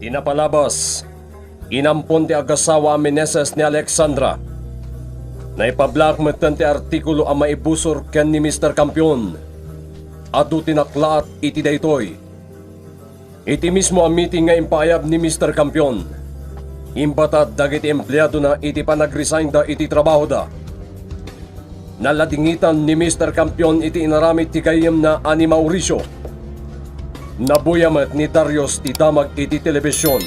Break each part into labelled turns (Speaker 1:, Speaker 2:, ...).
Speaker 1: Tinapalabas, inampon ti agasawa Meneses ni Alexandra. Naipablakmet ti artikulo ang maibusor ken ni Mr. Campion. Adu tinaklaat iti daytoy. Iti mismo ang meeting nga impayab ni Mr. Campion. Imbatad dagiti empleyado na iti panag-resign da iti trabaho da. Naladingitan ni Mr. Campion iti inaramid ti kayem na ani Mauricio. Nabuyamat ni Darius ti damag iti telebisyon.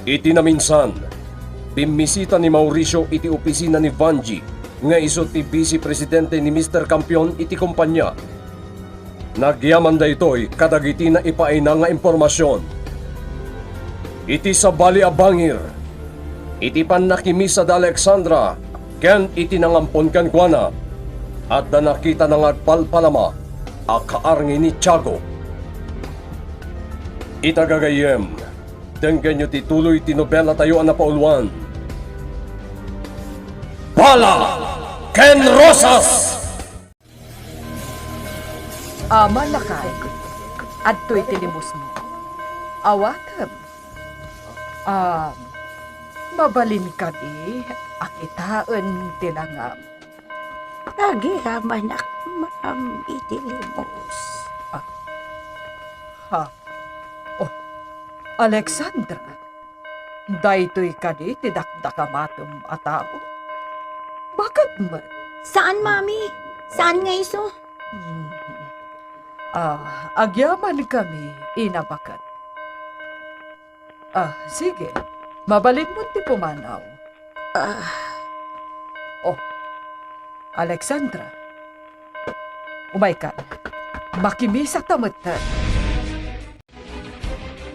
Speaker 1: Iti naminsan, bimisita ni Mauricio iti opisina ni Vanji nga iso ti Vice Presidente ni Mr. Campion iti kumpanya. Nagyaman da ito'y kadagiti na ipaina nga impormasyon. Iti sa Bali Abangir, iti panakimisa da Alexandra, ken iti nangampon kan kuana, at da nakita ng agpalpalama, akaarngi ni Tiago. Itagagayem, denggan nyo tituloy tinobela tayo ang napauluan. Bala! Ken Rosas!
Speaker 2: Malakay, at to'y tinimos mo. Awatam. Mabalin ka di, akitaan tinangam.
Speaker 3: Nagihaman ma'am itilimos.
Speaker 2: Alexandra, daytoy ka di, tidakdakamatom atao. Bakit man?
Speaker 3: Saan, mami? Saan nga iso?
Speaker 2: Agyaman kami, inabakat. Sige, mabalin mo ti pumanaw. Alexandra, umay ka, makimisa tamatan.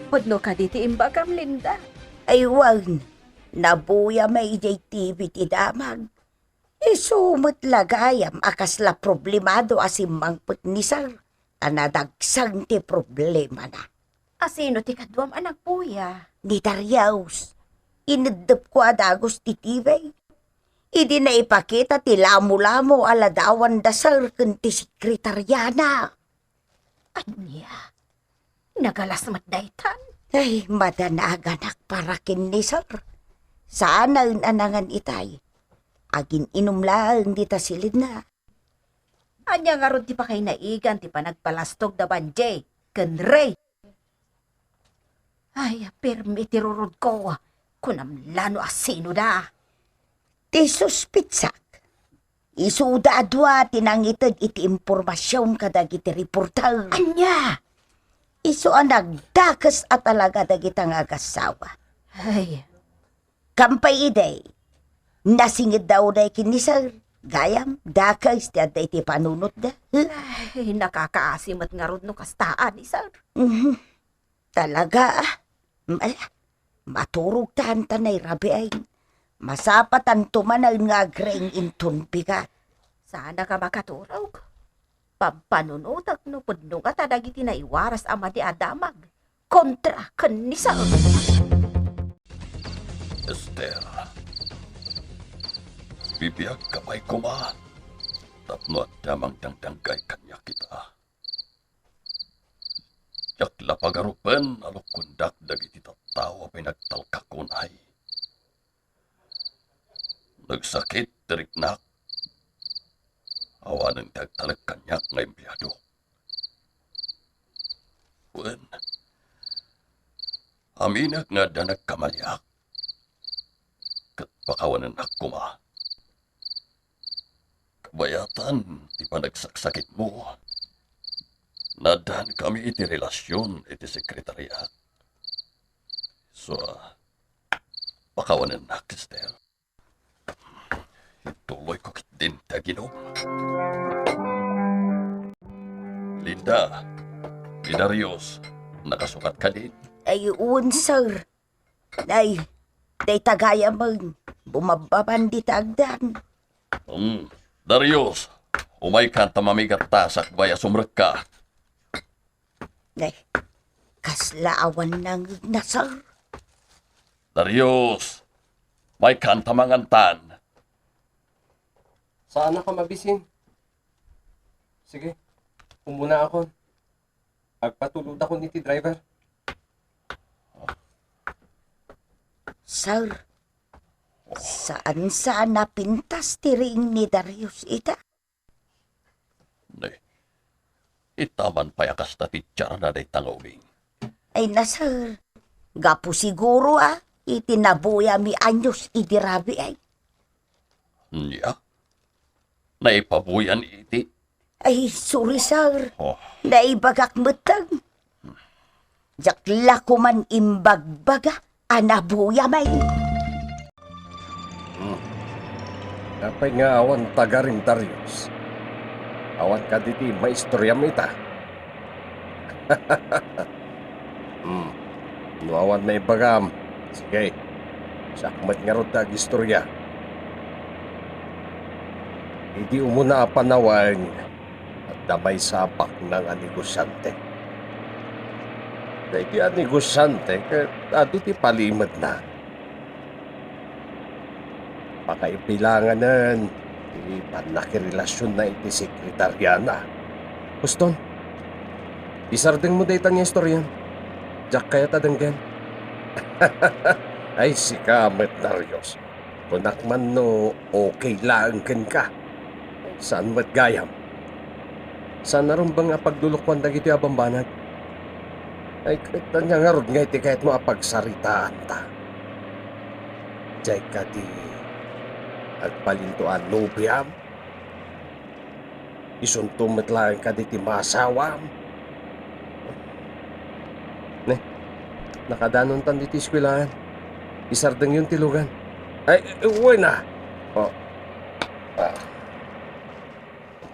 Speaker 3: Pudno ka diti imbagam, Linda. Ay, wag. Nabuya may TV ti damag. Isumot lagayam akasla problemado asimang putnisar. Anadagsang ti problema na.
Speaker 4: Asino ti kadwam anak puya?
Speaker 3: Ni Darius. Inadap ko adagos ti TV. Idi na ipakita ti lamo-lamo aladawan dasar ken ti sekretaryana.
Speaker 4: Anya? Nagalas matdaytan?
Speaker 3: Ay, madanaganak para kin ni sir. Sana anangan itay. Agin inumlaang dita silid na.
Speaker 4: Anya nga ron ti pa kay naigan ti panagpalastog da banje, ken Ray. Ay, permi ti rurod ko, kunam lano asino da.
Speaker 3: Ti suspitsak. Isuda adwa tinangitid iti impormasyon kadag iti reportal.
Speaker 4: Anya?
Speaker 3: Isu ang nagdakas at talaga dagitang agasawa.
Speaker 4: Ay,
Speaker 3: Kampay iday. Nasingid daw na ikinisar. Gayam, dakas ti aday ti panunot da.
Speaker 4: ay nakakaasimat nga ron no kastaan, isar.
Speaker 3: Talaga, maturog tanay rabi ay. Masapatan tumanal nga greng inton bigat.
Speaker 4: Sana ka makaturog. Pampanunutak no pudno ka tadagiti na iwaras ama di adamag. Kontra ken ni sir.
Speaker 1: Esther, bibiyag kamay kuma. Tapno at damang dangdanggay kanya kita. Yakla pagarupen alok kundak dagiti tattawa pinagtalkakunay. Nagsakit diriknak. Awan ng tagtalag kanyak nga empleyado. Wen, aminag nga da nagkamalyak. Kat pakawanan akuma. Kabayatan, ti panagsaksakit mo. Nadan kami iti relasyon iti sekretariat. So, pakawanan na, Esther. Ituloy ko kit din taginom. Linda, Darius, nakasukat ka din?
Speaker 3: Ay, sir. Ay, day tagaya mang bumababan di tagdan.
Speaker 1: Darius, umay ka tamamigat tasak baya sumrek ka.
Speaker 3: Ay, kaslaawan ng nasar.
Speaker 1: Darius, may kantamangantan.
Speaker 5: Saan ako mabisin? Sige, umuna ako. Agpatulod ako ni ti driver.
Speaker 3: Sir, saan napintas tiring ni Darius ita?
Speaker 6: Ne, itaman payakas na titsara na day tangawing.
Speaker 3: Ay na sir, gapo siguro itinabuya mi anyos idirabi ay.
Speaker 6: Niya? Naipabuyan iti.
Speaker 3: Ay, sorry sir,
Speaker 6: Oh,
Speaker 3: naibagak metag. Jakla ko man imbagbaga, anabuya may.
Speaker 1: Kapay nga awan tagaring Darius. Awan ka diti maistorya mita. Nuawan may bagam. Sige. Sakmat nga ron tag istorya. Hindi umuna panawang at damay sapak ng anigosyante. Dahil anigosyante, adi ti palimad na. Pakaibilanganan, di panakirelasyon na iti sekretaryana. Guston, isardeng mo daytan nga istoryan. Jack kaya tadanggan. Ay, si Kamet Darius. Kunak man no, okay lang ka. Saan mo't gayam? Saan naroon ba nga pagdulukwan na ito abambanag? Ay, kita niya nga ron nga iti kahit mo apagsaritaan ta. Jay ka di agpalintuan nubiam. Isuntumit lang ka di ti masawam. Ne, nakadanon tan di ti eskwelahan. Isardeng yung tilugan. Ay, uwi na. O,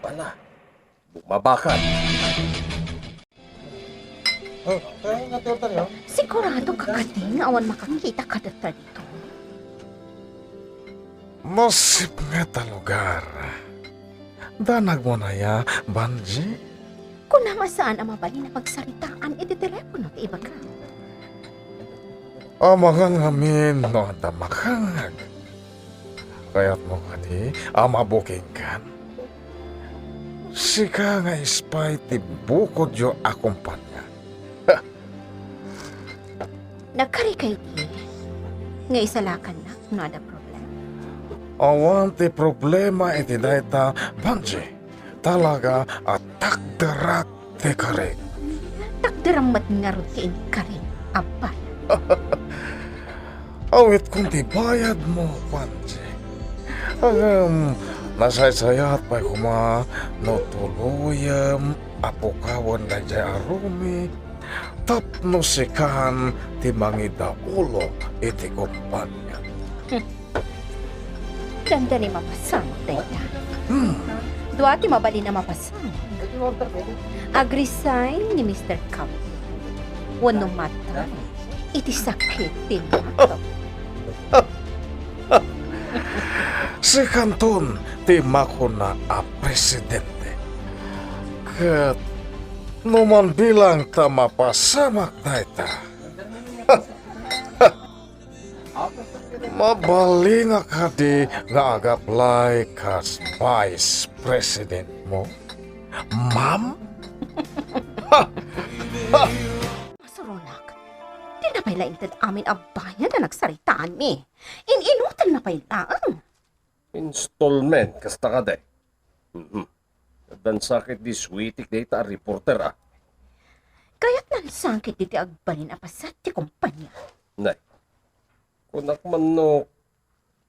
Speaker 1: pala, bumabakan.
Speaker 4: Sigurado ka kating awan makakita ka data dito.
Speaker 7: Nasip nga ta lugar. Danag mo na ya, Banji.
Speaker 4: Kung namasaan ang mabali na pagsaritaan, iti telepono ti iba ka.
Speaker 7: Amagang amin no anda makangag. Kaya't mo kadi, amabuking kan. Sika nga ispay ti bukod yo akumpanya.
Speaker 4: Nagkari kay di. Nga isalakan na, no ada problem.
Speaker 7: Awan ti problema iti dayta, Banji. Talaga at takdarak ti kare.
Speaker 4: Takdirang matngarod ti inkarin, abay.
Speaker 7: Awit kung ti bayad mo, Banji. Nasaysayat pa kuma no tuluyam apukawan na jay arumi tapno sikan ti mangida ulo iti kumpanya.
Speaker 4: Ganda ni mapasang, dayta. Dua ti mabali na mapasang. Agresign ni Mr. Camp. Wano mata, iti sakit ti mato.
Speaker 7: Si Kanton ti mako na a presidente. Kat numan bilang ta mapasamak dayta. Mabali nga kadi ngaag-apply kas vice president mo. Ma'am?
Speaker 4: Masurunak, di na pala intad amin abayan na nagsaritaan mi. Ininutan na pala.
Speaker 1: Installment, kasta ka day. Dan sakit di sweetik data reporter
Speaker 4: Kaya't nansangkit diti agbalin apasat ti kumpanya.
Speaker 1: Nay, kunak man no,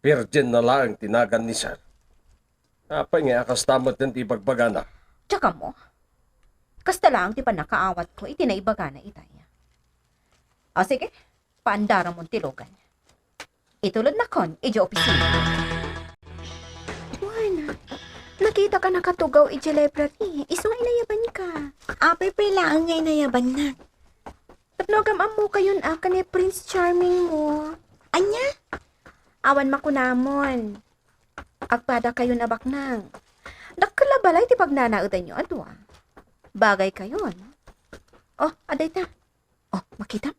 Speaker 1: virgin na lang tinagan ni sir. Apay nga akastamot ng ibagbagana.
Speaker 4: Tsaka mo, kasta lang ti pa nakaawat ko iti naibaga na itaya. O sige, paandara mong tilugan. Itulod na kon, iji opisina. Juan, nakita ka nakatugaw iji library. Iso nga inayaban ka.
Speaker 3: Apay pala ang ngay nayaban na.
Speaker 4: Tatlogam amo kayon ka ni Prince Charming mo.
Speaker 3: Anya?
Speaker 4: Awan makunamon. Agpada kayo na baknang. Nakalabalay ti pagnanaudan nyo, adwa. Bagay kayon. Oh, aday ta. Oh, makita?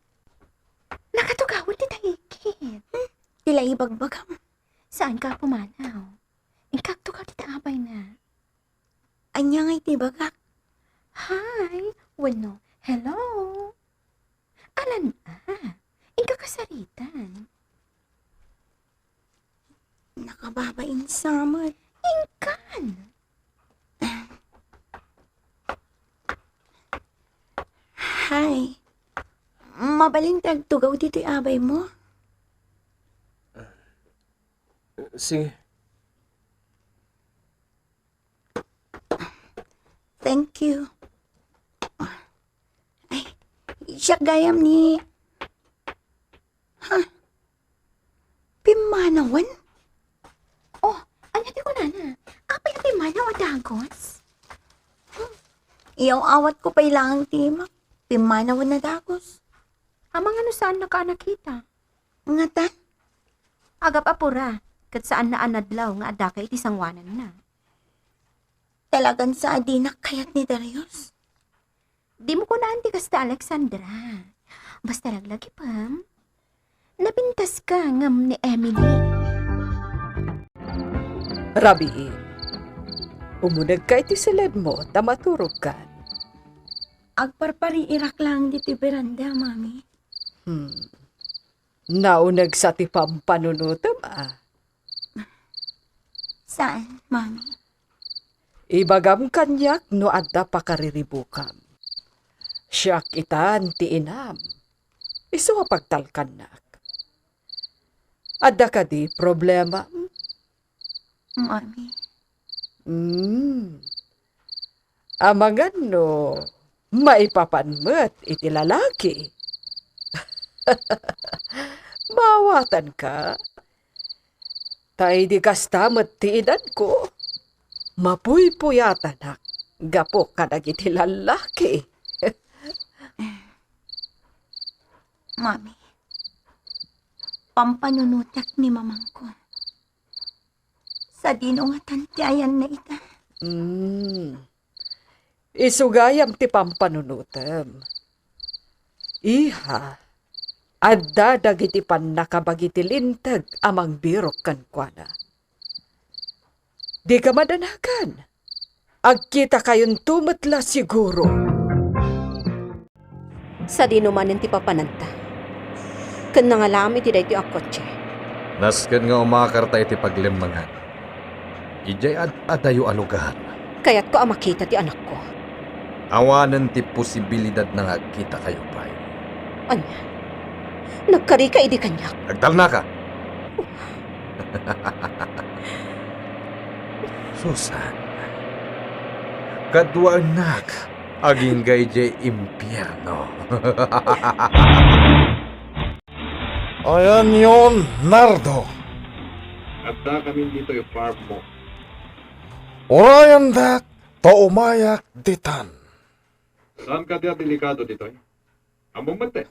Speaker 4: Nakatugawin ti tayikit.
Speaker 3: Tila ibagbagam.
Speaker 4: Saan ka pumanaw? Inkaktugaw ti taabay na.
Speaker 3: Anya ngay tibagak.
Speaker 4: Hi! Wano, hello? Alan inkakasaritan.
Speaker 3: nakababain samot.
Speaker 4: Ingkan.
Speaker 3: Hay, mabaling tagtugaw dito'y abay mo.
Speaker 1: Sige.
Speaker 3: Thank you. Ay, siya gayam ni... Pimanawan?
Speaker 4: Oh, ano di ko na. Kapay na mana o dagos?
Speaker 3: Iyaw awat ko pa'y lang timak. Pimanawan na dagos.
Speaker 4: Amang ano saan nakita?
Speaker 3: Nga ta?
Speaker 4: Agap apura. Kat saan na anadlaw nga adaka iti sangwanan na.
Speaker 3: Talagang sa adinak kayat ni Darius.
Speaker 4: Di mo ko na anti kasta Alexandra. Basta laglagi pam. Napintas ka ngam ni Emily.
Speaker 2: Rabi, umunag ka iti silid mo, tamaturog ka.
Speaker 3: Agparpari irak lang dito beranda, mami.
Speaker 2: Naunag sa ti pampanunutom
Speaker 3: Saan, mami?
Speaker 2: Ibagam kanyak no adda pakariribukam. Siyak itan ti inam. Isu pagtalkanak. Adda ka di problema.
Speaker 3: Mami.
Speaker 2: Amangan no, maipapanmet iti lalaki. Mawatan ka. Tay di kastamet ti edad ko. Mapuypuyatanak. Gapo ka iti lalaki.
Speaker 3: Mami. Pampanunutak ni mamang ko. Sa dinungatan ti ayan na ita.
Speaker 2: Isugayam ti pampanunutem. Iha, adda dagiti nakabagiti lintag amang birok kankwana. Di ka madanakan. Agkita kayon tumetla siguro.
Speaker 4: Sa dinumanin ti papananta. Kan nangalami ti dahi ti akotse.
Speaker 7: Nasken nga umakarta iti paglimmangan. Ijay adayo alugahan.
Speaker 4: Kaya't ko makita ti anak ko.
Speaker 7: Awanan ti posibilidad na agkita kayo pa.
Speaker 4: Anya? Nagkari ka idi kanyak.
Speaker 7: Agdal na ka. Susan. Kadwa anak. Aging gayjay impyerno. Ayan yon, Nardo.
Speaker 8: At kami dito yung farm mo.
Speaker 7: Orayan dak, taumayak ditan.
Speaker 8: Saan ka diya delikado dito? Among mate.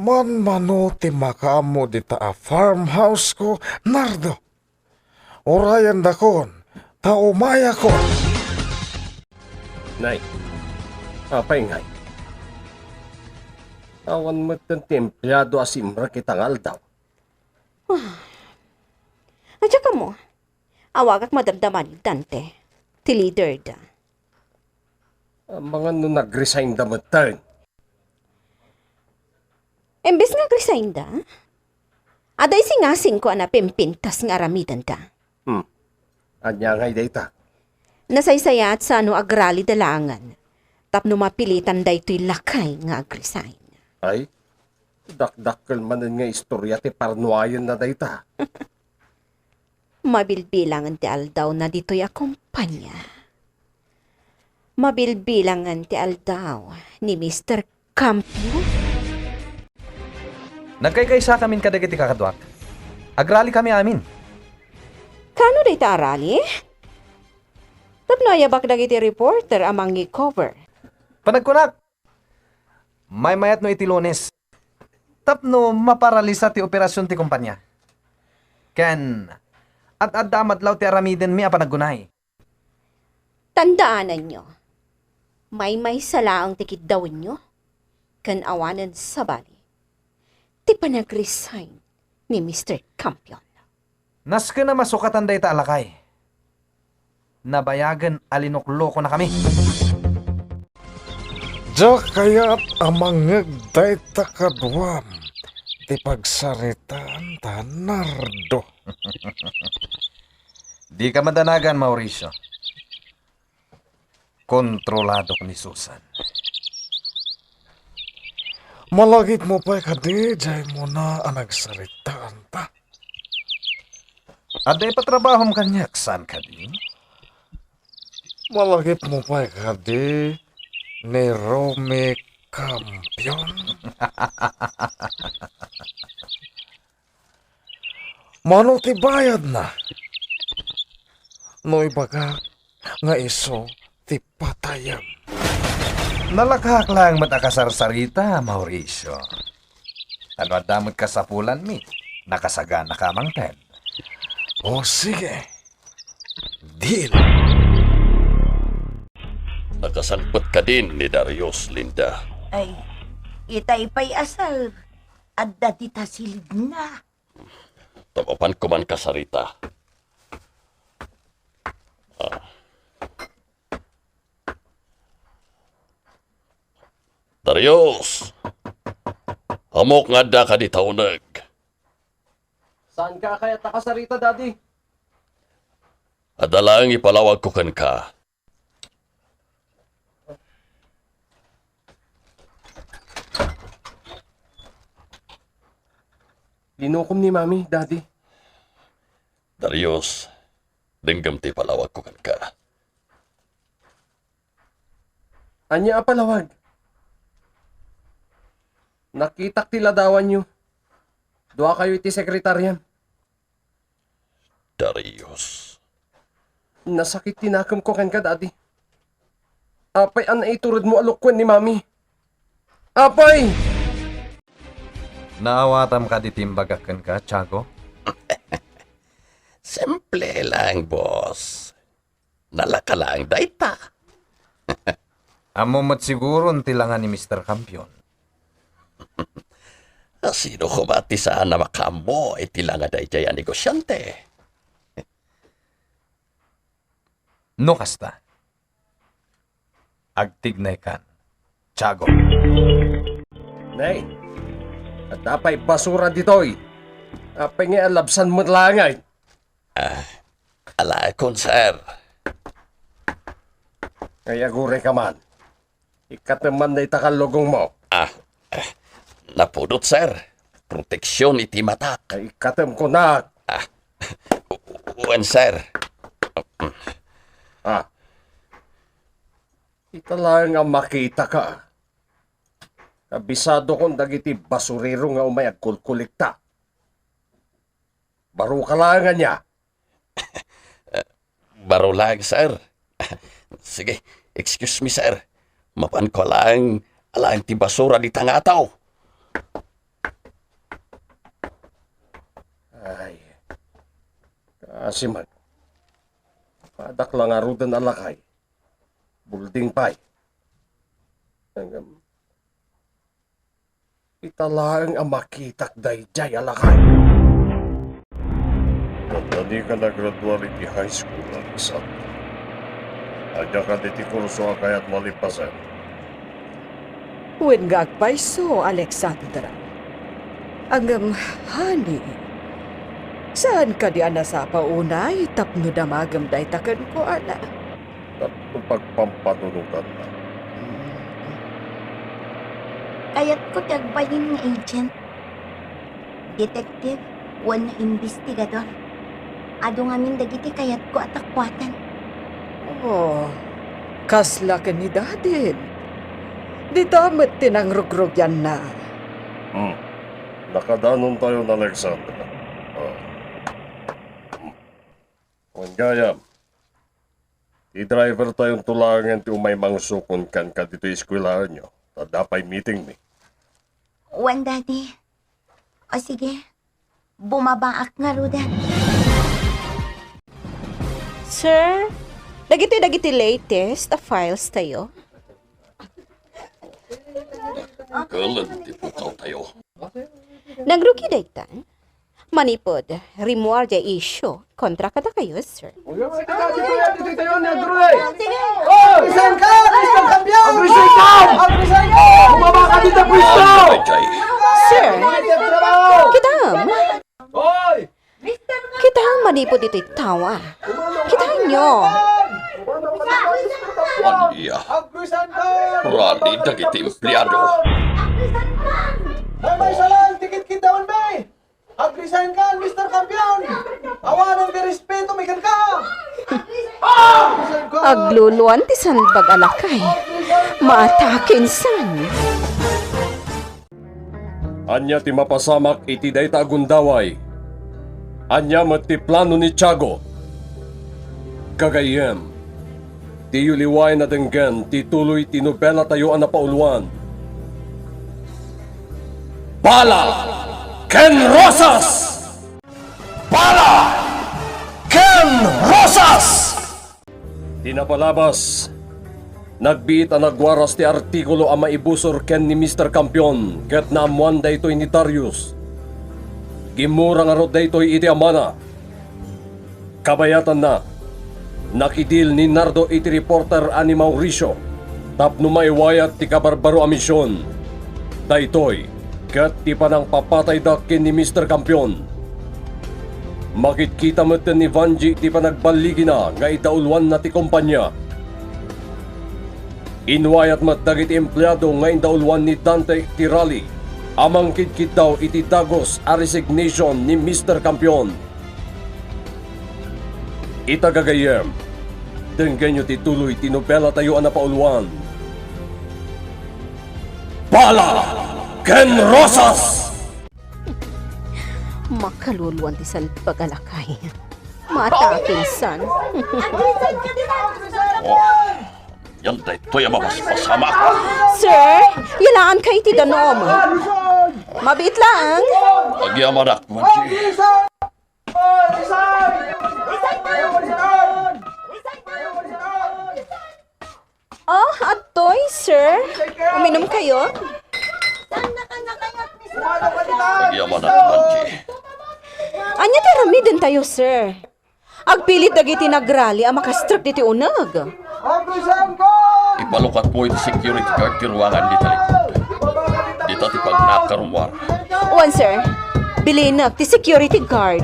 Speaker 7: Manuti makaamo dita a farmhouse ko, Nardo. Orayan dakon, taumaya ko.
Speaker 1: Nay, apay ngay. Awan mo itong templado asimra kitang aldaw.
Speaker 4: Adya ka mo. Awagak madamdaman ni Dante. Ti leader da.
Speaker 1: Ang mga nung nag-resign da matern.
Speaker 4: Embes nga resign da. Aday singasing ko ana pimpintas nga aramidan da.
Speaker 1: Anya ngay data.
Speaker 4: Nasaysayat sa ano agrali dalangan. Tapno mapilitan da ito'y lakay nga agresign.
Speaker 1: Ay, dakdakkel manen nga istorya ti parnuayon na data.
Speaker 4: Mabilbilangan ti aldaw na dito'y akumpanya. Mabilbilangan ti aldaw ni Mr. Campio.
Speaker 9: Nagkaykaysa kamin kadagiti kakadwak. Agrali kami amin.
Speaker 4: Kano day ta arali? Tapno ayabak dagiti reporter amang i-cover.
Speaker 9: Panagkunak. May mayat no iti Lunes. Tapno maparalisa ti operasyon ti kumpanya. Ken, at addamadlaw ti aramiden mi apanaggunay.
Speaker 4: Tandaanan nyo, may salaang tikid daw nyo, kan awanan sa bali. Ti panag-resign ni Mr. Campion.
Speaker 9: Naska na masukatan day ta alakay. Nabayagan alinoklo ko na kami.
Speaker 7: Diya kaya't amangag day takadwam. iti pagsaritaan ta, Nardo.
Speaker 9: Di ka madanagan, Mauricio. Kontrolado ko ni Susan.
Speaker 7: Malagit mo pa kadi, jay mo na ang nagsaritaan ta.
Speaker 9: Aday patrabahom kanyak, saan ka di?
Speaker 7: Malagit mo pa kadi, ni Rome Campion. Mano ti bayad na? No ibaga nga iso ti patayam.
Speaker 9: Nalakak lang matakasarsarita, Mauricio. Ano adamot ka sa pulan mi? Nakasagana ka mang Ted.
Speaker 7: O sige, deal.
Speaker 6: Nakasangpot ka din ni Darius, Linda.
Speaker 3: Ay, itay pa'y asal. Adda dita silid na.
Speaker 6: Tapapan ko man kasarita. Darius! Amok nga da ka di taunag.
Speaker 5: Saan ka kaya takasarita, Daddy?
Speaker 6: Adalang ipalawag ko kan ka.
Speaker 5: Linukom ni Mami, Daddy.
Speaker 6: Darius, dinggam ti palawag ko kan ka.
Speaker 5: Anya apalawag? Nakitak ti ladawan nyo. Dua kayo iti sekretaryan.
Speaker 6: Darius.
Speaker 5: Nasakit tinakam ko kan ka, Daddy. Apay an iturod mo alukwen ni Mami. Apay!
Speaker 9: Naawatam ka di timbagakan ka, Tiago?
Speaker 6: Simple lang, boss. Nalaka lang, dayta.
Speaker 9: Amo mat siguro tilangan ni Mr. Campion.
Speaker 6: Sino kumati saan na makambo, itilang aday jaya negosyante.
Speaker 9: No kasta. Agtignay kan, Tiago.
Speaker 5: Nay, at apay basura ditoy. Apay nga alabsan mo langay.
Speaker 6: Ala kon, sir.
Speaker 5: Kaya gure ka man. Ikat naman na itakalugong mo.
Speaker 6: Napudot, sir. Proteksyon iti mata.
Speaker 5: Ay ikatem ko na.
Speaker 6: Uwan, sir.
Speaker 5: Ita lang ang makita ka. Kabisado kong dagiti basurero nga umayag kulkulikta. Baro ka lang niya.
Speaker 6: Baro lang, sir. Sige, excuse me, sir. Mapan ko lang, alang ti basura di tangataw.
Speaker 5: Ay, kasi man. Padak lang arudan alakay. Bulding pay. Ita lang ang makitak dayjay alakay. Tadi ka nag-graduate di high school, Alexander. Adya ka diti kurso kayat malipasan.
Speaker 2: Wen gagpay so, Alexandra. Ang honey, saan ka di ana sa paunay? Tapno damagam day takan ko, ana.
Speaker 5: Tapos pagpampanunutan na.
Speaker 3: Kayat ko tagbayin ng agent. Detective, wan na investigador. Ado ngamin dagiti kayat ko at akwatan.
Speaker 2: Oh, kasla ka ni dadin. Di damat tinangrugrog yan na.
Speaker 5: Nakadanon tayo na Alexandra. Kung gaya, i-driver tayong tulangan ti umay mangsukon kan ka dito iskwilahan nyo. Tadapay meeting ni.
Speaker 3: Wan, Daddy. O sige, bumabaak nga rudan.
Speaker 4: Sir, dagiti latest files tayo.
Speaker 6: Kalan, di po tayo.
Speaker 4: Nagrugi daytan. Manipod, remoar de issue. Kontra kada kayo, sir.
Speaker 9: Agresan ka! Mr. Campion!
Speaker 5: Agresan ka!
Speaker 9: Agresan ka!
Speaker 5: Bumaba ka dito, pwesto!
Speaker 6: Jay.
Speaker 4: Sir, sir. Kita manipod ito'y tawa. Kita nyo.
Speaker 6: Anya. Rani dagiti empleyado.
Speaker 9: May salang, tikit daon bay! Agrisahin ka, Mr. Kampiyon! Awanan ka respeto, may ka!
Speaker 4: Agluluan ti salbag alakay. Maatakin san.
Speaker 1: Anya ti mapasamak iti dayta agundaway. Anya met ti plano ni Tiago. Kagayem, ti yuliway na denggen ti tuloy ti nobela tayo na pauluan. Bala! Ken Rosas! Bala! Ken Rosas! Tinapalabas. Nagbiit ang nagwaras ti artikulo ang maibusor ken ni Mr. Campion ket naamuan daytoy ni Darius. Gimura nga rod daytoy iti amana. Kabayatan na. Nakidil ni Nardo iti reporter ani Mauricio tapno maiwayat ti kabarbaro a misyon. Daytoy ket ti panang papatay dakin ni Mr. Campion. Makikita mo ni Vanji ti panagbaligi na nga idaulwan na ti kumpanya. Inwayat mat dagiti empleyado nga indaulwan ni Dante Tirali. Amang kitkit daw iti dagos a resignation ni Mr. Campion. Itagagayem, denggenyo ti tuloy ti nobela tayo na pauluan. Bala! Ken Rosas!
Speaker 4: Makaluluan ti salbag alakay. Maatakin san.
Speaker 6: Yan daytoy ang mapasama.
Speaker 4: Sir, yalaan kay ti danom. Mabit lang.
Speaker 6: Agyamanak, Vanji.
Speaker 4: Oh, atoy, sir. Uminom kayo?
Speaker 6: Agyamanak, Vanji.
Speaker 4: Anya tarami din tayo, sir. Agpilit dagiti nagrali ang makastrap diti unag.
Speaker 6: Ipalukat mo iti security guard ti ruangan di talikod. Dito ti pagnakarumwar.
Speaker 4: One, sir. Bilinag ti security guard.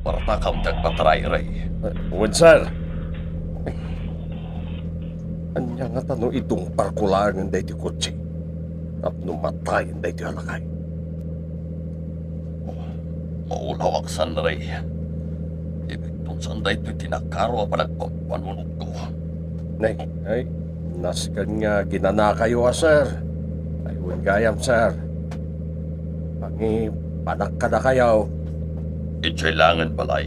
Speaker 6: Para takam tagpatray-ray.
Speaker 1: Uwan, sir. Anya nga tanong itong parkulangan dahi ti kotse. Tapno matayin dahi ti halakay.
Speaker 6: Maulaw ang sanray. Ibig tong sanday to'y tinakaro ang panagpapanunod ko.
Speaker 1: Ay, naskan nga ginana kayo sir. Ayun gayam, sir. Pangi, panak ka na kayo.
Speaker 6: Kailangan balay.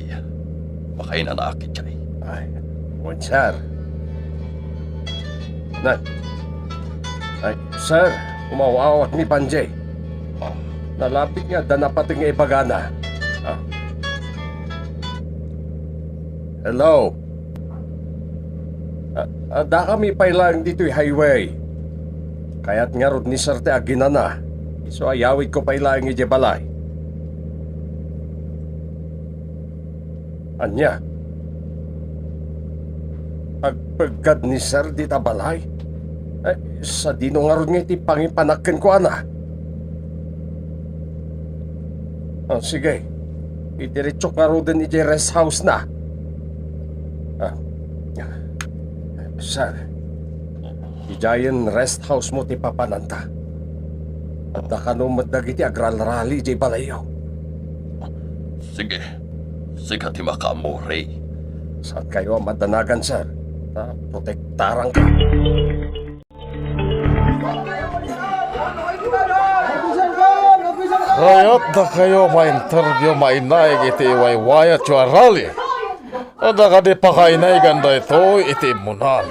Speaker 6: Makay na naakit siya.
Speaker 1: Ay, uwan, sir. Ay, sir, umawawat ni Panjay. Nalapit nga, danapating nga ibagana. Hello? Da kami pailang dito'y highway. Kaya't nga rod ni Sir te aginana. So ayawid ko pailang ije balay. Anya? Agpagad ni Sir di ta balay? Sa dino nga rod nga iti pangipanakken ko ana. Sige. Idiretsok nga rod din ije rest house na. Sir, ijayan rest house mo ti papananta. At nakano madagiti agralrali di balayaw.
Speaker 6: Sige. Sige ti makamuri.
Speaker 1: Saan kayo ang madanagan, sir? Protektarang ka.
Speaker 7: Rayot na kayo ma-interview mainay iti iwaywayat yu arali. Ada ka di pakainay ganda ito iti imunan.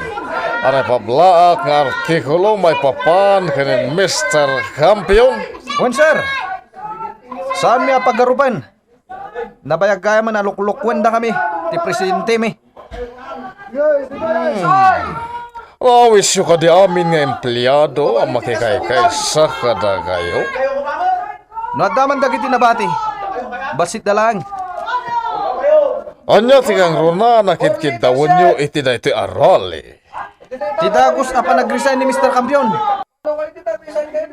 Speaker 7: Aray pablaak nga artikulo may papan kanin Mr. Campion.
Speaker 9: Wan, sir. Saan mi apagarupan? Nabayag kaya man aluklukwen na kami. Ti presidente mi.
Speaker 7: Awis yu ka di amin nga empleyado ang makikaykay sa kada kayo.
Speaker 9: Nadaman dagiti nabati. Basit na lang.
Speaker 7: Anya tigang runa nakidkid dawon nyo iti na iti arali.
Speaker 9: Ti Dagos apa nag-resign ni Mr. Campion.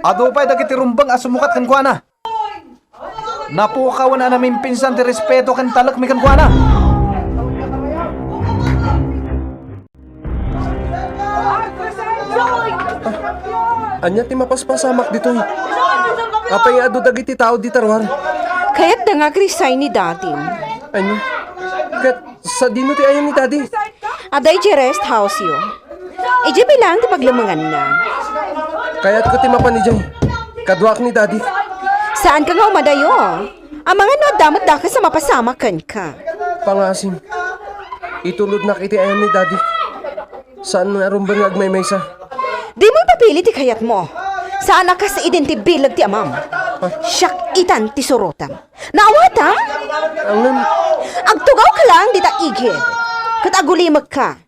Speaker 9: Ado pa'y dagiti rumbang asumukat kan kuana. Napukaw na namin pinsan ti respeto kan talak mi kan kuana.
Speaker 5: Anya ti mapaspasamak ditoy. Apay adu dagiti tao di tarwar.
Speaker 2: Kaya't da nga resign ni dadim.
Speaker 5: Anya? Kat sa dino ti ayan ni daddy.
Speaker 2: Aday di rest house yo. Ije bilang ti paglamangan na.
Speaker 5: Kaya't ko ti mapanijay. Kadwak ni daddy.
Speaker 2: Saan ka nga umadayo? Ang mga no damot da ka sa mapasamakan ka.
Speaker 5: Pangasim. Itulod na kiti ayan ni daddy. Saan nga rumbang agmaymaysa?
Speaker 2: Di mo papili ti kayat mo. Saan ka sa identibilag ti amam? Siyak itan ti surutam. Naawata?
Speaker 5: Ang nan...
Speaker 2: Agtugaw ka lang di ta igid. Katagulimag ka.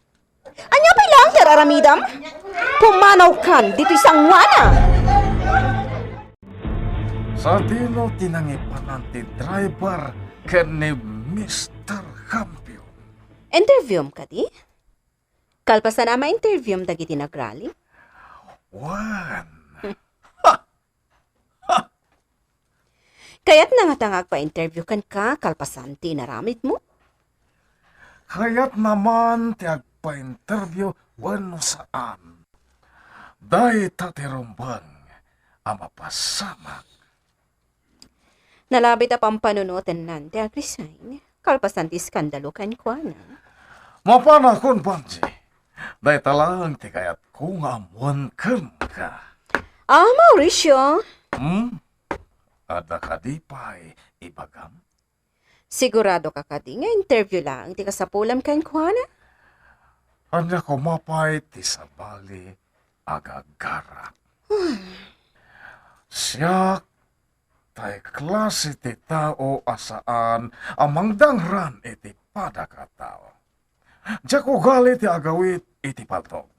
Speaker 2: Anya pa lang teraramidam? Pumanaw kan dito isang wana.
Speaker 7: Sa dino tinangipanan ti driver ken ni Mr. Campion.
Speaker 4: Interviewm ka di? Kalpasan ama interviewm dagiti nagrali?
Speaker 7: Wan.
Speaker 4: Kaya't nangatangag pa interview kan ka kalpasan ti naramid mo?
Speaker 7: Kaya't naman ti agpa-interview wano saan. Dahi tatirumbang ama pasamak.
Speaker 4: Nalabit a pampanunutan nan ti agresign. Kalpasan ti skandalo kan kwa na.
Speaker 7: Mapana kon Banji. Dahi talang ti kayat kung amuan ken ka.
Speaker 4: Mauricio.
Speaker 7: Ada kadipay ibagam.
Speaker 4: Sigurado ka ka di nga interview lang ti kasapulam kan kwa na?
Speaker 7: Anya ko mapay ti sabali agagara. Siya tay klase ti tao asaan amang dangran iti padakatao. Diya ko gali ti agawit iti paltog.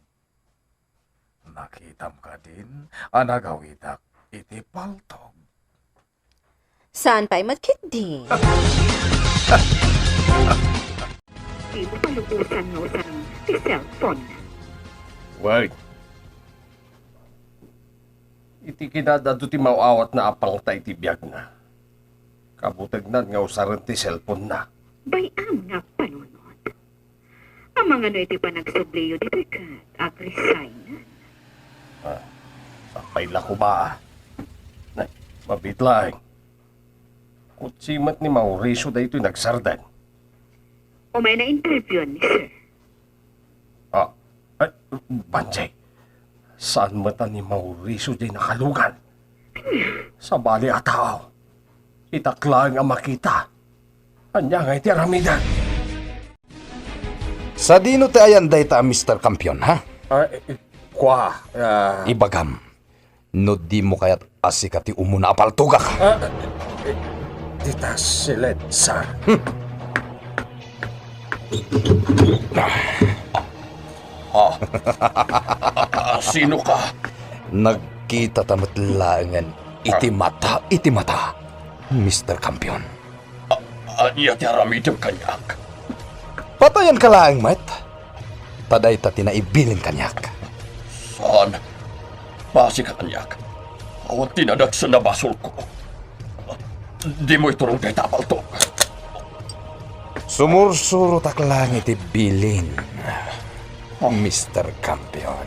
Speaker 7: Nakitam ka din ang agawitak iti paltog.
Speaker 4: Saan pa'y matkit di?
Speaker 2: Di mo palubusan no sa cellphone.
Speaker 5: Wait. Iti kinadado ti mauawat na apang tay ti biyag na. Kabutag na nga usaran ti cellphone na.
Speaker 2: Bayam nga panunod. Ang mga no iti pa nagsubliyo dito ka ag-resign.
Speaker 5: Sapay lako ba? Nay, mabitlaing. Kutsimat ni Mauricio da ito'y nagsardan.
Speaker 2: O may na-interview ni sir.
Speaker 5: Ay, Banjay, saan mata ni Mauricio di nakalugan? Sa bali at tao. Itaklaan ang makita. Anya nga iti aramidan.
Speaker 6: Sa dino ti ayan day ta Mr. Campion, ha? Ibagam. No di mo kayat asika ti umuna apaltuga ka.
Speaker 5: Dita silid, sir.
Speaker 6: Sino ka? Nagkita tamat langan iti mata, Mr. Campion. Anya ti aramidem kanyak. Patayan ka lang, mate. Taday ta tinaibilin kanyak. Saan? Basi ka kanyak. Awan tinadag sa nabasol ko. Di mo iturong kay tapaltok. Sumursuro tak lang iti bilin, Mr. Campion.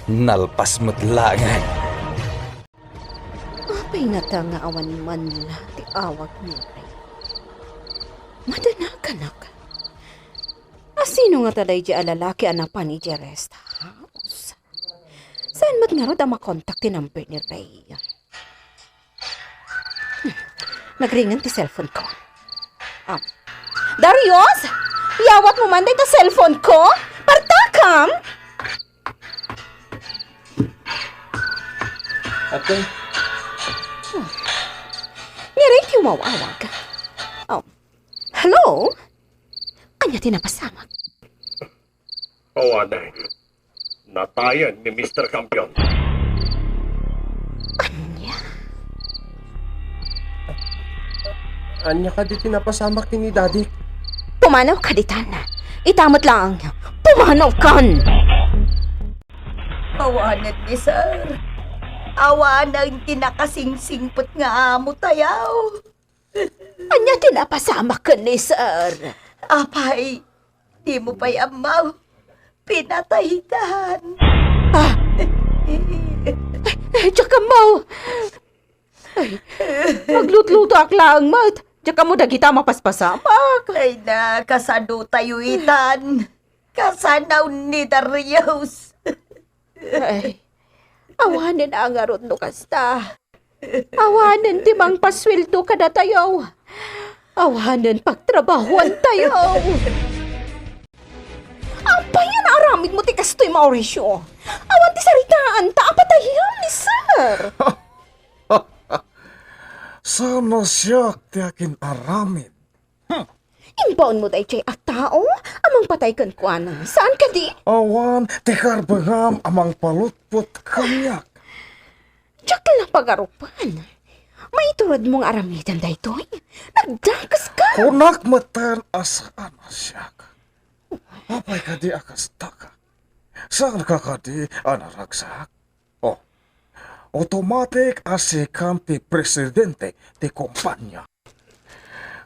Speaker 6: Nalpas mo't langan.
Speaker 4: Apay nga ta nga awan man la ti awag ni Ray. Madanakan ka. Asino nga taday di alalaki anapan ni rest house? Saan mat nga ro da makontak ti number ni Ray? Nagringan ti cellphone ko. Darius! Yawat mo man day ta cellphone ko? Partakam!
Speaker 5: Ate,
Speaker 4: Niray ti umawawag. Hello? Anya tinapasamag?
Speaker 1: Anay. Natayan ni Mr. Campion.
Speaker 4: Anya?
Speaker 5: anya ka di tinapasamak ni Daddy.
Speaker 4: Pumanaw ka ditan na. Itamot lang. Pumanaw kan!
Speaker 3: Awanan ni sir. Awanan tinakasingsingpot nga amo tayaw.
Speaker 4: Anya tinapasama ka ni sir.
Speaker 3: Apay, di mo pa'y amaw. Pinatahitan.
Speaker 4: Tsaka mo. Ay, maglutluto ak lang, mat. Tsaka mo dagita mapaspasamak.
Speaker 3: Ay na, kasano tayo itan. Kasanaw ni Darius.
Speaker 4: Ay, awanin ang arot no kasta. Awanin timang pasweldo ka na tayo. Awanin pagtrabahuan tayo. Ang payan aramid mo ti kastoy Mauricio. Awan ti saritaan ta apatayan ni sir.
Speaker 7: Sana siya ti akin aramid.
Speaker 4: Imbaon mo day chay at tao, amang patay kan kuanan. Saan ka di?
Speaker 7: Awan, ti karbangam amang palutpot kamyak.
Speaker 4: Tsak lang pag-arupan. May turad mong aramidan day toy. Nagdakas ka.
Speaker 7: Kunak matan asaan na siya ka. Apay ka di akas taka. Saan ka di anaragsak? Oh, automatic asikan ti presidente ti kumpanya.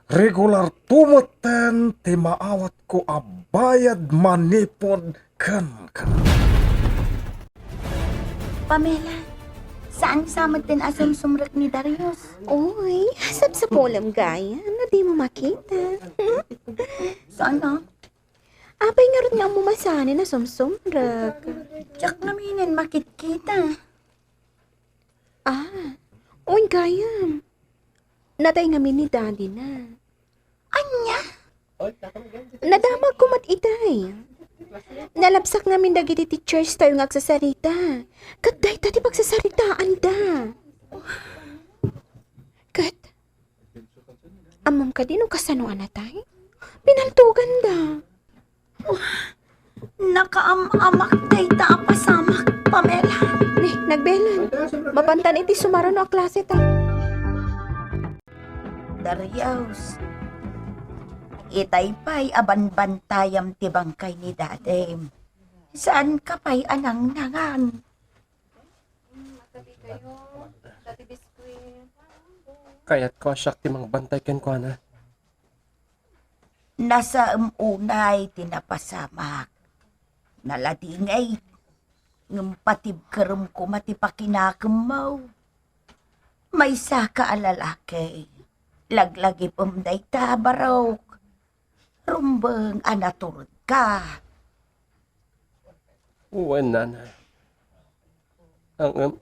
Speaker 7: Regular tumatan ti maawat ko abayad manipod kan ka.
Speaker 3: Pamela, saan samad din asam sumrak ni Darius?
Speaker 4: Uy, hasab sa polam gaya na di mo makita.
Speaker 3: Sana?
Speaker 4: Apay nga rin nga mumasani na sumsumrag.
Speaker 3: Tsak naminin makikita.
Speaker 4: Uy, gaya. Natay nga ni daddy na.
Speaker 3: Anya?
Speaker 4: Nadamag ko mat itay. Nalabsak namin dagiti teachers tayo nga agsasarita. Kaday tati pagsasaritaan da. Kat, amam ka din o kasanuan na tay? Pinaltugan da.
Speaker 3: Nakaamak day taapasamak, Pamela.
Speaker 4: Ni, nagbelan. Mapantan iti sumaro no a klase ta.
Speaker 3: Darius, itay pa'y abanbantayam ti bangkay ni dadem. Saan ka pa'y anang nangan?
Speaker 1: Kaya't ko asyak ti mga bantay ken ko na.
Speaker 3: Nasa unay tinapasamak. Naladingay. Ngumpatib karum ko matipakinakamaw. May saka alalaki. Laglagi pumday tabarok. Rumbang anaturod ka.
Speaker 1: Uwan na. Ang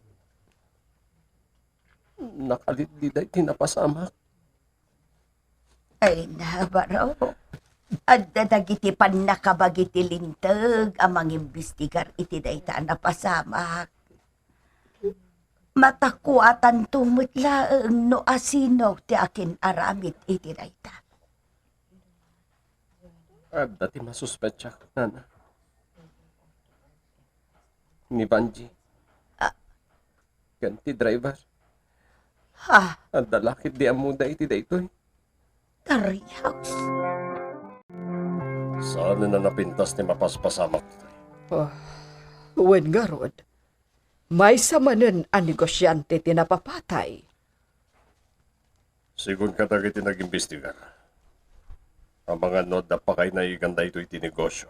Speaker 1: nakalitliday tinapasamak.
Speaker 3: Ay nabarok. At dadagiti pan nakabagiti lintag amang imbestigar iti dayta napasamak. Matakuatan tumutlaeng no asino ti akin aramid iti dayta.
Speaker 1: At dati masuspetsya na. Ni Banji. Ganti driver.
Speaker 3: Ha,
Speaker 1: At dalakit di amuda iti daytoy.
Speaker 3: Darius.
Speaker 5: Saan na napintas ni mapaspasamak?
Speaker 2: Uwan nga rod. May samanan ang negosyante tinapapatay.
Speaker 5: Sigun ka dagiti nag-imbestigar. Ang mga nod na pakay na iganda ito itinegosyo.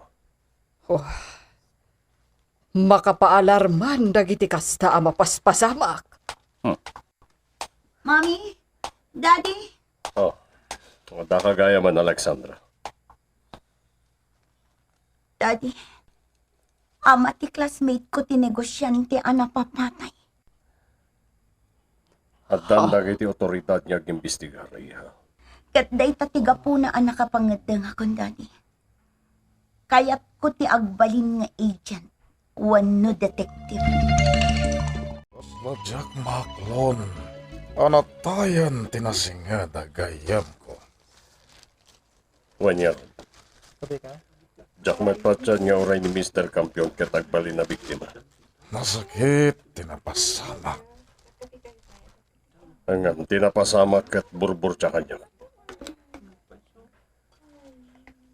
Speaker 2: Makapaalarman dagiti kasta ang mapaspasamak.
Speaker 3: Mami, Daddy,
Speaker 5: Oh, wala kagaya man, Alexandra.
Speaker 3: Daddy. Ama ti classmate ko tinegosyante ang napapatay.
Speaker 5: At dandag iti otoridad niya imbestigar, iha.
Speaker 3: Kat day tatiga po na ang nakapangadang akong Daddy. Kaya't ko ti agbalin nga agent, wano detective.
Speaker 7: Jack Maklon, anatayan tinasinga dagayam ko.
Speaker 5: Wanyar. Jack magpatyan nga oray ni Mr. Campion katagbali na biktima.
Speaker 7: Nasakit, tinapasamak.
Speaker 5: Hanggang tinapasamak at burbur sa kanya.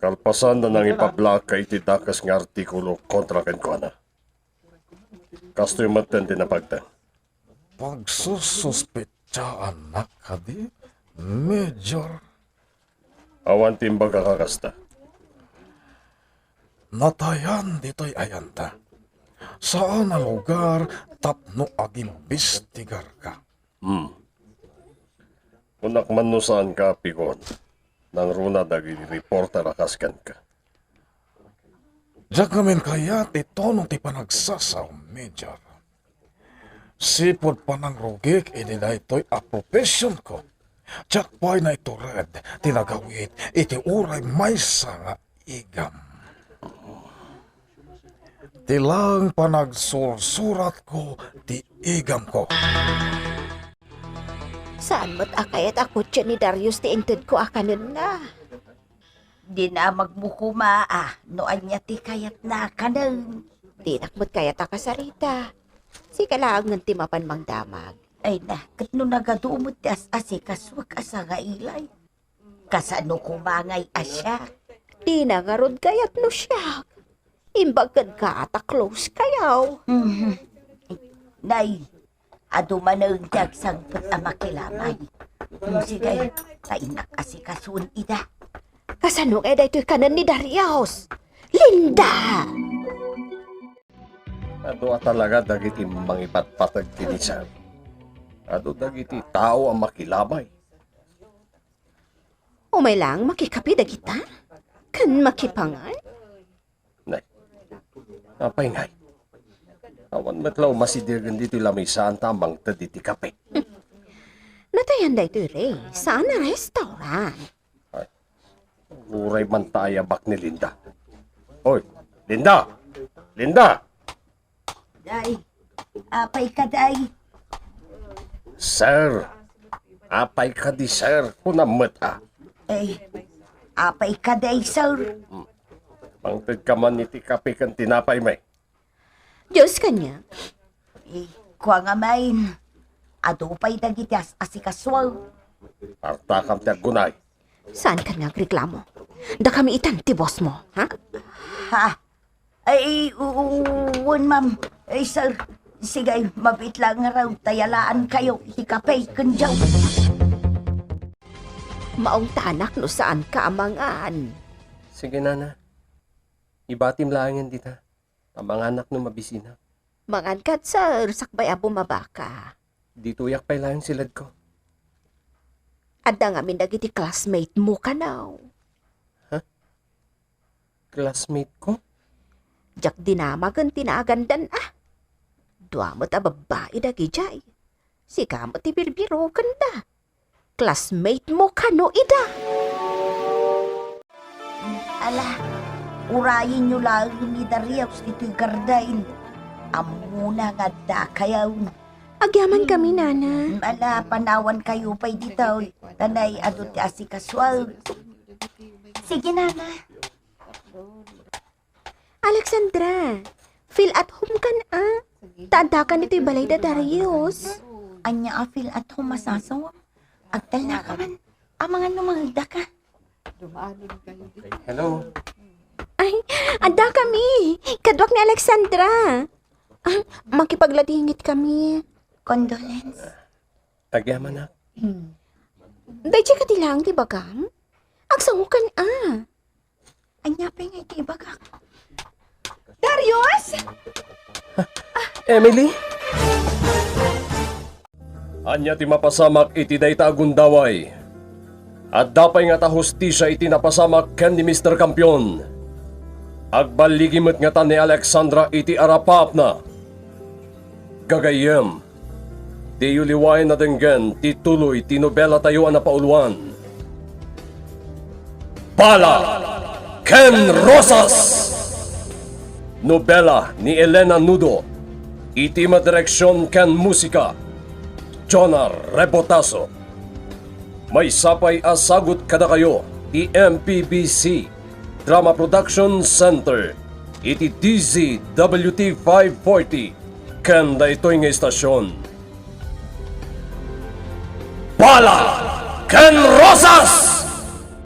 Speaker 1: Kalpasan na nang ipablak kay itidakas nga artikulo kontra ken kuana. Kastoy maten din na pagtan.
Speaker 7: Pagsususpetsaan na ka di, Major.
Speaker 1: Awan timbaga kakasta.
Speaker 7: Natayan dito'y ayanta. Saan na lugar tapno agimbestigar ka?
Speaker 1: Unak man no saan ka pigon. Nang runa dagi reporter akaskan ka.
Speaker 7: Diyak namin kaya titonong ti panagsasaw, Major. Sipod pa ng rugik, inila ito'y a profession ko. Diyak pa'y na ito red, tinagawit, iti uray may nga igam. Tilang panagsursurat ko, ti igam ko.
Speaker 3: Saan mo't akayat ako tiyan ni Darius ti inted ko akanon na? Di na magmukuma noan niya ti kayat na kanon.
Speaker 10: Di nakmot kayat akasarita. Si kailangan ti mapan mang damag.
Speaker 3: Ay na, kat no nagadumot ti as-asi kaswag asa nga ilay. Kasano kumangay asya.
Speaker 10: Di na nga rod kayat no siya. Imbagad ka ata close kayaw.
Speaker 3: Nay, aduman na ang tiyagsangpot ang makilamay. Sige, kainak asikasun ida.
Speaker 10: Kasano kaya dahito kanan ni Darius? Linda!
Speaker 1: Ado talaga dagiti mangipatpatag tinisan. Ado dagiti tao ang makilabay.
Speaker 10: Umay lang makikapi da kita? Kan makipangan?
Speaker 1: Nay, apay ngay. Awan matlaw masidirgan dito lamisaan tamang taditi kape.
Speaker 10: Natayan dahito rin. Saan na restaurant?
Speaker 1: Uray man tayo bak ni Linda. Hoy, Linda! Linda!
Speaker 3: Day, apay ka day.
Speaker 1: Sir! Apay ka di sir, kunamat
Speaker 3: Ay, apay ka day, sir.
Speaker 1: Pangtid ka man iti kape kan tinapay may.
Speaker 10: Diyos kanya.
Speaker 3: Kuha nga main. Adupay dagitias asikaswal.
Speaker 1: Arta kam ti agunay.
Speaker 10: Saan ka nagreklamo? Da kami itan ti boss mo, ha?
Speaker 3: Ha? Ay, uwan ma'am. Ay, sir. Sige, mabit lang nga raw. Tayalaan kayo. Iti kapay kanjaw.
Speaker 10: Maong tanak no saan ka amangan.
Speaker 1: Sige nana. Ibatim laangan dita. Ang anak no mabisina.
Speaker 10: Mangan kat sir, sakbay abo mabaka.
Speaker 1: Dito yak pay lang silad ko.
Speaker 10: Adda nga dagiti classmate mo ka now.
Speaker 1: Classmate ko?
Speaker 10: Jak dinamagan tinagandan Dua mo ta babae dagi jay. Sika mo ti birbiro kanda. Classmate mo ka no ida.
Speaker 3: Ala, urayin nyo lang ni Darius ito'y gardain. Amuna nga da kayaw.
Speaker 10: Agyaman kami, nana.
Speaker 3: Ala, panawan kayo pa'y dito. Tanay, adot ti asikaswal. Sige, nana.
Speaker 10: Alexandra, feel at home ka na Tanda ka nito'y balay da Darius.
Speaker 3: Anya feel at home masasawa. Agtal na ka man. Amangan numangda ka.
Speaker 1: Hello?
Speaker 10: Ay, anda kami. Kadwak ni Alexandra. Makipagladingit kami.
Speaker 3: Condolence.
Speaker 1: Agyaman na.
Speaker 10: Dahil ka tilang, di ba gam? Agsangukan
Speaker 3: Anya pa nga iti ibagak.
Speaker 10: Darius!
Speaker 1: Emily? Anya ti mapasamak iti dayta agundaway. At dapay nga ta hustisya iti napasamak ken ni Mr. Kampiyon. Agbaligimot nga ta ni Alexandra iti arapap na. Gagayem. Di yuliwain na denggen ti tuloy ti nobela tayo na pauluan. Bala! Ken Rosas! Nobela ni Elena Nudo. Iti madireksyon ken musika. Jonar Rebotaso. May sapay asagot kada kayo. Ti MPBC Drama Production Center. Iti DZWT 540. Ken da ito'y nga istasyon. Bala! Ken Rosas!